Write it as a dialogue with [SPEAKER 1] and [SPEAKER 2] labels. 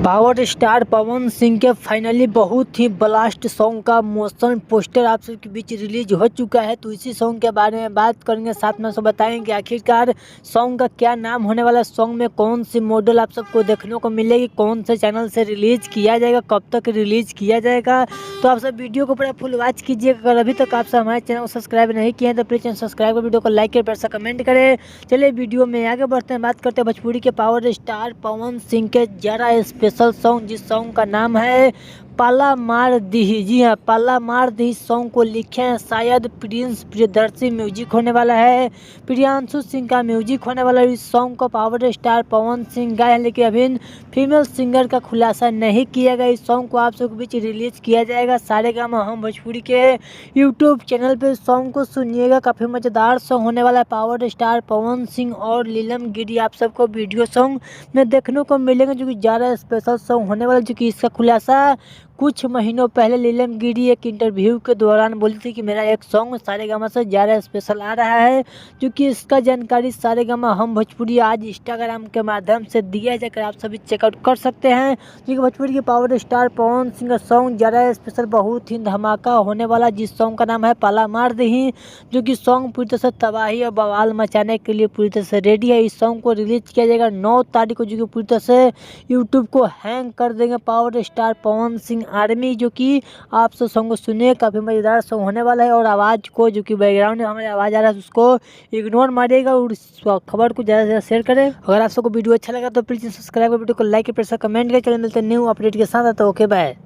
[SPEAKER 1] Power star Pawan Singh के finally बहुत ही blast song का मोशन पोस्टर आप सबके बीच रिलीज हो चुका है। तो इसी सॉन्ग के बारे में बात करेंगे, साथ में सब बताएंगे आखिरकार सॉन्ग का क्या नाम होने वाला है, सॉन्ग में कौन सी मॉडल आप सबको देखने को मिलेगी, कौन से चैनल से रिलीज किया जाएगा, कब तक रिलीज किया जाएगा। तो आप सब वीडियो को पूरा फुल वॉच कीजिएगा। अगर अभी तक आप सब हमारे चैनल को सब्सक्राइब नहीं किए हैं तो प्लीज चैनल सब्सक्राइब कर, वीडियो को लाइक कर, प्यार से कमेंट करें। चलिए वीडियो में आगे बढ़ते हैं, बात करते हैं भोजपुरी के पावर स्टार पवन सिंह के जरा स्पेशल सॉन्ग, जिस सॉन्ग का नाम है पाला मार दी। जी हाँ, पाला मार दी सॉन्ग को लिखे हैं शायद प्रिंस प्रियदर्शी। म्यूजिक होने वाला है प्रियांशु सिंह का म्यूजिक होने वाला है। इस सॉन्ग को पावर स्टार पवन सिंह गाए हैं, लेकिन अभी फीमेल सिंगर का खुलासा नहीं किया गया। इस सॉन्ग को आप सबके बीच रिलीज किया जाएगा सारेगामा हम भोजपुरी के यूट्यूब चैनल पे। सॉन्ग को सुनिएगा, काफ़ी मज़ेदार सॉन्ग होने वाला है। पावर स्टार पवन सिंह और नीलम गिरी आप सबको वीडियो सॉन्ग में देखने को मिलेंगे, जो कि ज़्यादा स्पेशल सॉन्ग होने वाला है। जो कि इसका खुलासा कुछ महीनों पहले नीलम गिरी एक इंटरव्यू के दौरान बोली थी कि मेरा एक सॉन्ग सारेगामा से ज़्यादा स्पेशल आ रहा है, जो कि इसका जानकारी सारेगामा हम भोजपुरी आज इंस्टाग्राम के माध्यम से दिया जाकर आप सभी चेकआउट कर सकते हैं। जो कि भोजपुरी के पावर स्टार पवन सिंह का सॉन्ग ज़्यादा स्पेशल बहुत ही धमाका होने वाला, जिस सॉन्ग का नाम है पाला मार दी, जो कि सॉन्ग पूरी तरह से तबाही और बवाल मचाने के लिए पूरी तरह से रेडी है। इस सॉन्ग को रिलीज किया जाएगा 9 तारीख को, जो कि पूरी तरह से यूट्यूब को हैंग कर देंगे power star Pawan Singh army. जो कि आप सब सॉन्ग को सुनिए, काफ़ी मज़ेदार सॉन्ग होने वाला है। और आवाज़ को, जो कि बैकग्राउंड में हमारे आवाज़ आ रहा है, उसको इग्नोर मारिएगा और इस खबर को ज़्यादा से ज़्यादा शेयर करें। अगर आप सबको वीडियो अच्छा लगा तो प्लीज़ सब्सक्राइब कर, वीडियो को लाइक कर, प्रेस कमेंट करें। चलिए मिलते हैं न्यू अपडेट के साथ। तो ओके बाय।